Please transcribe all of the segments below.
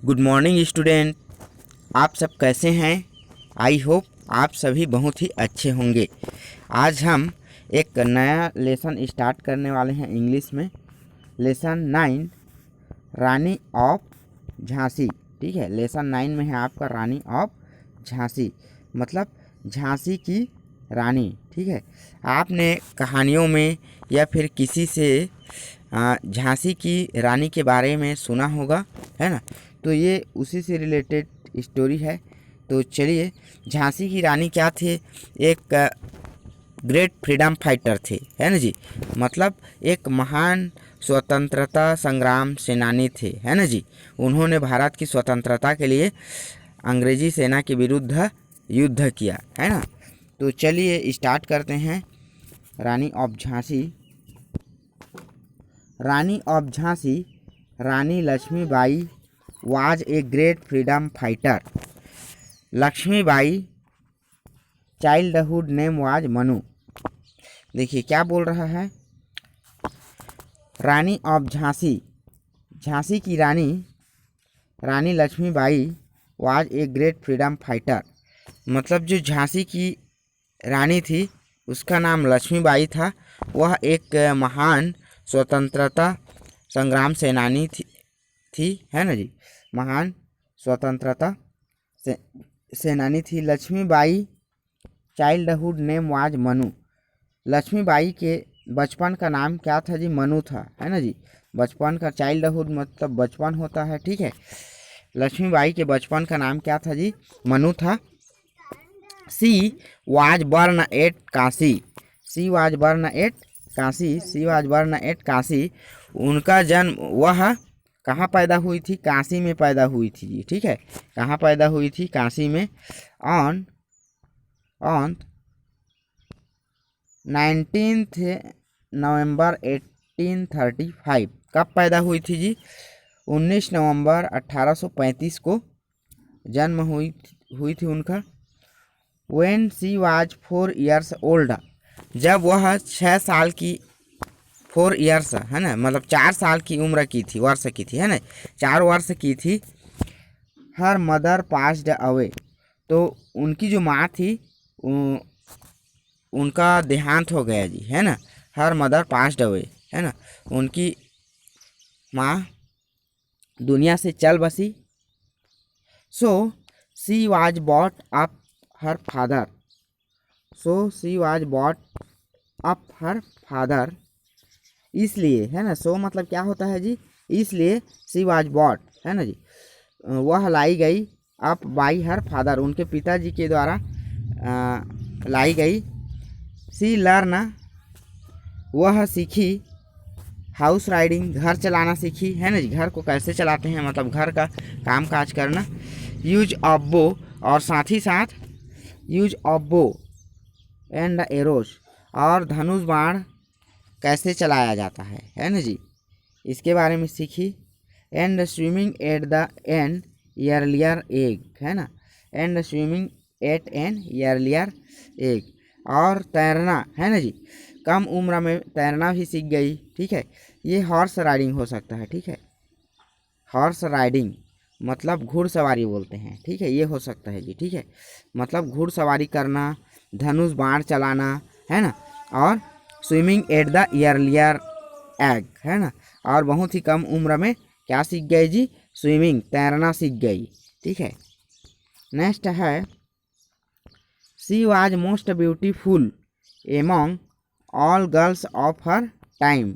Good morning student. आप सब कैसे हैं? आई होप आप सभी बहुत ही अच्छे होंगे। आज हम एक नया लेसन स्टार्ट करने वाले हैं इंग्लिश में। Lesson 9 Rani of Jhansi. ठीक है, लेसन 9 में है आपका रानी ऑफ झांसी, मतलब झांसी की रानी। ठीक है, आपने कहानियों में या फिर किसी से झांसी की रानी के बारे में सुना होगा, है ना। तो ये उसी से रिलेटेड स्टोरी है। तो चलिए, झांसी की रानी क्या थे? एक ग्रेट फ्रीडम फाइटर थे, है ना जी। मतलब एक महान स्वतंत्रता संग्राम सेनानी थे, है ना जी। उन्होंने भारत की स्वतंत्रता के लिए अंग्रेजी सेना के विरुद्ध युद्ध किया, है ना। तो चलिए स्टार्ट करते हैं। Rani of Jhansi. Rani of Jhansi Rani Lakshmibai was a great freedom fighter. Lakshmibai childhood name was Manu. देखिए क्या बोल रहा है। रानी ऑफ झांसी, झांसी की रानी Rani Lakshmibai was a great freedom fighter. मतलब जो झांसी की रानी थी उसका नाम लक्ष्मीबाई था। वह एक महान स्वतंत्रता संग्राम सेनानी थी, है ना जी। महान स्वतंत्रता सेनानी थी। Lakshmibai childhood name was Manu. Lakshmibai के बचपन का नाम क्या था जी? मनु था, है ना जी। बचपन का चाइल्डहुड मतलब बचपन होता है, ठीक है। लक्ष्मीबाई के बचपन का नाम क्या था जी? मनु था। She was born at Kashi. She was born at Kashi. She was born at Kashi. उनका जन्म, वह कहाँ पैदा हुई थी? काशी में पैदा हुई थी जी, ठीक है। कहाँ पैदा हुई थी? काशी में। ऑन 19 नवंबर 1835। कब पैदा हुई थी जी? 19 नवंबर 1835 को जन्म हुई थी उनका। When she was 4 years old, जब वह 6 साल की, 4 ईयर्स है ना, मतलब 4 साल की उम्र की थी, वर्ष की थी, है ना, 4 वर्ष की थी। हर मदर पास्ड अवे, तो उनकी जो माँ थी उनका देहांत हो गया जी, है ना। हर मदर पास्ड अवे, है ना, उनकी माँ दुनिया से चल बसी। So she was brought up her father. So she was brought up her father, इसलिए, है ना। सो मतलब क्या होता है जी? इसलिए सी वाज बॉट, है ना जी, वह लाई गई अप बाई हर फादर, उनके पिताजी के द्वारा लाई गई। सी लर्न, वह सीखी। हाउस राइडिंग, घर चलाना सीखी, है ना जी। घर को कैसे चलाते हैं, मतलब घर का काम काज करना। यूज ऑफ बो, और साथ ही साथ use of bow and arrows, और धनुष बाण कैसे चलाया जाता है ना जी, इसके बारे में सीखी। And swimming at the an earlier age, है ना। And swimming at an earlier age, और तैरना, है ना जी, कम उम्र में तैरना भी सीख गई, ठीक है। ये हॉर्स राइडिंग हो सकता है, ठीक है। हॉर्स राइडिंग मतलब घुड़सवारी बोलते हैं, ठीक है, ये हो सकता है जी, ठीक है। मतलब घुड़सवारी करना, धनुष बाण चलाना, है ना, और swimming at the earlier age, है ना, और बहुत ही कम उम्र में क्या सीख गए जी? स्विमिंग, तैरना सीख गई, ठीक है। नेक्स्ट है, she was most beautiful among all girls of her time.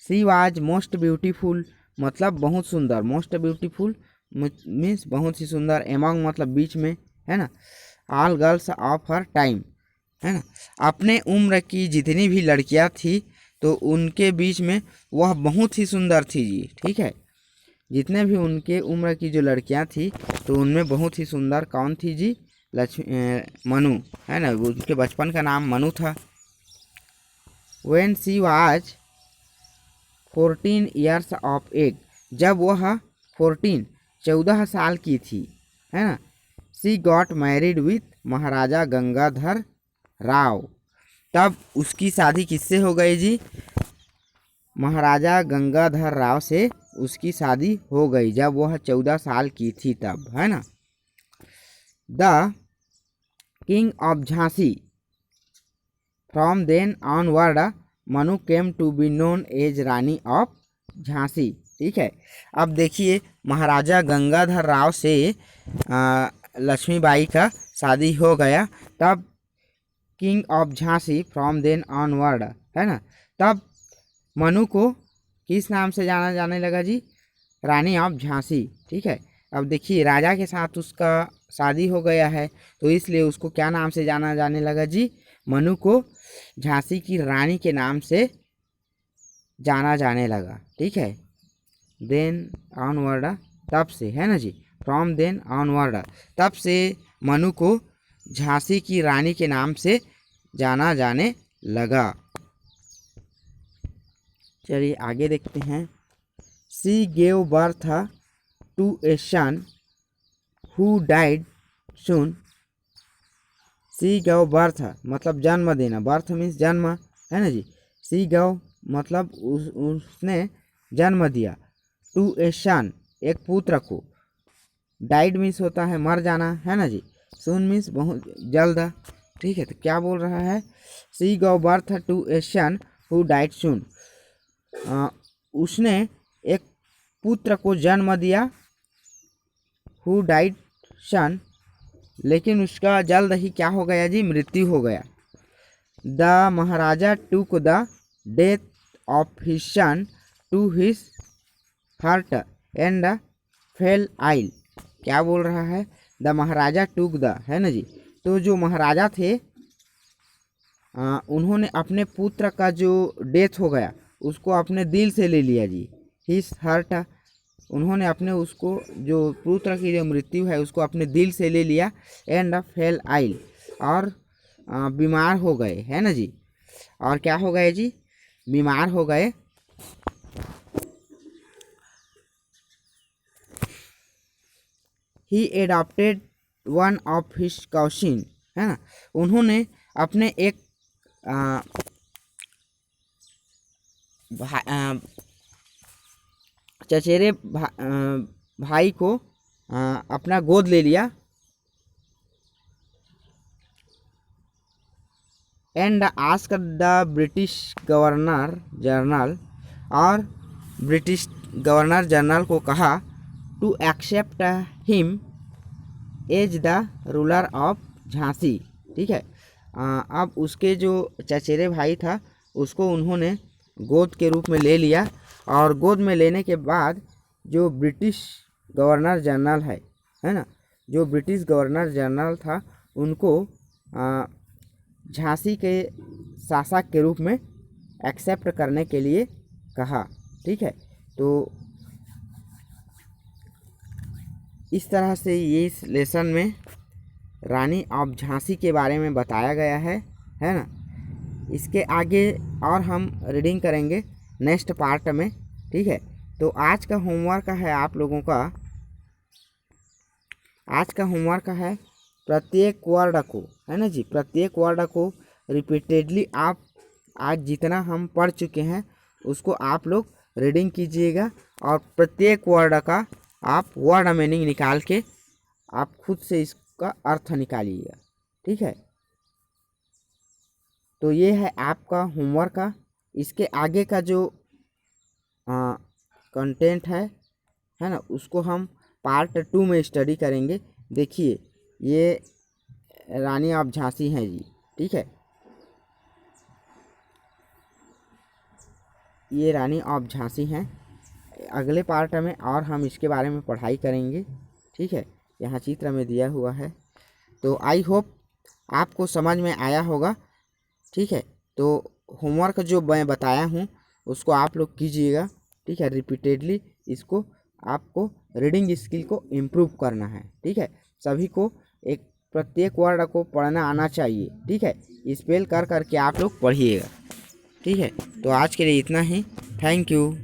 She was most beautiful मतलब बहुत सुंदर। मोस्ट ब्यूटीफुल मीन्स बहुत ही सुंदर। एमोंग मतलब बीच में, है ना। All girls of her time, है ना, अपने उम्र की जितनी भी लड़कियां थी तो उनके बीच में वह बहुत ही सुंदर थी जी, ठीक है। जितने भी उनके उम्र की जो लड़कियां थी तो उनमें बहुत ही सुंदर कौन थी जी? मनु, है ना, उनके बचपन का नाम मनु था। When she was 14 years of age, जब वह 14 साल की थी, है ना। सी गॉट मैरिड विथ महाराजा गंगाधर राव, तब उसकी शादी किससे हो गई जी? महाराजा गंगाधर राव से उसकी शादी हो गई जब वह 14 साल की थी तब, है ना। The king of Jhansi, from then onward Manu came to be known as Rani of Jhansi. ठीक है, अब देखिए महाराजा गंगाधर राव से लक्ष्मीबाई का शादी हो गया, तब king of Jhansi from then onward, है ना, तब मनु को किस नाम से जाना जाने लगा जी, रानी ऑफ झांसी। ठीक है, अब देखिए राजा के साथ उसका शादी हो गया है तो इसलिए उसको क्या नाम से जाना जाने लगा जी, मनु को झांसी की रानी के नाम से जाना जाने लगा। ठीक है, देन ऑनवर्ड तब से, है ना जी, फ्रॉम देन ऑनवर्ड तब से मनु को झांसी की रानी के नाम से जाना जाने लगा। चलिए आगे देखते हैं। She gave birth to a son who died soon. She gave birth मतलब जन्म देना, बर्थ मीन्स जन्म, है ना जी। सी गव मतलब उसने जन्म दिया, टू ए सन एक पुत्र को, डाइड मीन्स होता है मर जाना, है ना जी, सून मीन्स बहुत जल्द। ठीक है, तो क्या बोल रहा है, she gave birth to a son who died soon, उसने एक पुत्र को जन्म दिया, हु डाइड सन, लेकिन उसका जल्द ही क्या हो गया जी, मृत्यु हो गया। The maharaja took the death of his son to his heart and fell ill. क्या बोल रहा है, द महाराजा टूक द, है ना जी, तो जो महाराजा थे उन्होंने अपने पुत्र का जो डेथ हो गया उसको अपने दिल से ले लिया जी, हिज हार्ट, उन्होंने अपने उसको जो पुत्र की जो मृत्यु है उसको अपने दिल से ले लिया, एंड फेल आइल और बीमार हो गए, है ना जी, और क्या हो गए जी, बीमार हो गए। ही एडॉप्टेड वन ऑफ हिज कॉसिन, है ना, उन्होंने अपने एक चचेरे भाई को अपना गोद ले लिया, and ask the British governor general, और ब्रिटिश गवर्नर जनरल को कहा to accept him as the ruler of Jhansi. ठीक है, अब उसके जो चचेरे भाई था उसको उन्होंने गोद के रूप में ले लिया, और गोद में लेने के बाद जो ब्रिटिश गवर्नर जनरल है ना, जो ब्रिटिश गवर्नर जनरल था उनको झांसी के शासक के रूप में एक्सेप्ट करने के लिए कहा। ठीक है, तो इस तरह से ये इस लेसन में रानी ऑफ झांसी के बारे में बताया गया है ना। इसके आगे और हम रीडिंग करेंगे नेक्स्ट पार्ट में। ठीक है, तो आज का होमवर्क है आप लोगों का, आज का होमवर्क है प्रत्येक वर्ड को, है ना जी, प्रत्येक वर्ड को रिपीटेडली आप आज जितना हम पढ़ चुके हैं उसको आप लोग रीडिंग कीजिएगा, और प्रत्येक वर्ड का आप वर्ड मीनिंग निकाल के आप खुद से इसका अर्थ निकालिएगा। ठीक है, तो ये है आपका होमवर्क का। इसके आगे का जो कंटेंट है ना, उसको हम पार्ट 2 में स्टडी करेंगे। देखिए ये रानी ऑफ झांसी हैं जी। ठीक है, ये रानी ऑफ झांसी हैं। अगले पार्ट में और हम इसके बारे में पढ़ाई करेंगे। ठीक है, यहाँ चित्र में दिया हुआ है, तो आई होप आपको समझ में आया होगा। ठीक है, तो होमवर्क जो मैं बताया हूँ उसको आप लोग कीजिएगा। ठीक है, रिपीटेडली इसको आपको रीडिंग स्किल को इम्प्रूव करना है। ठीक है, सभी को एक प्रत्येक वर्ड को पढ़ना आना चाहिए। ठीक है, स्पेल कर करके आप लोग पढ़िएगा। ठीक है, तो आज के लिए इतना ही। Thank you.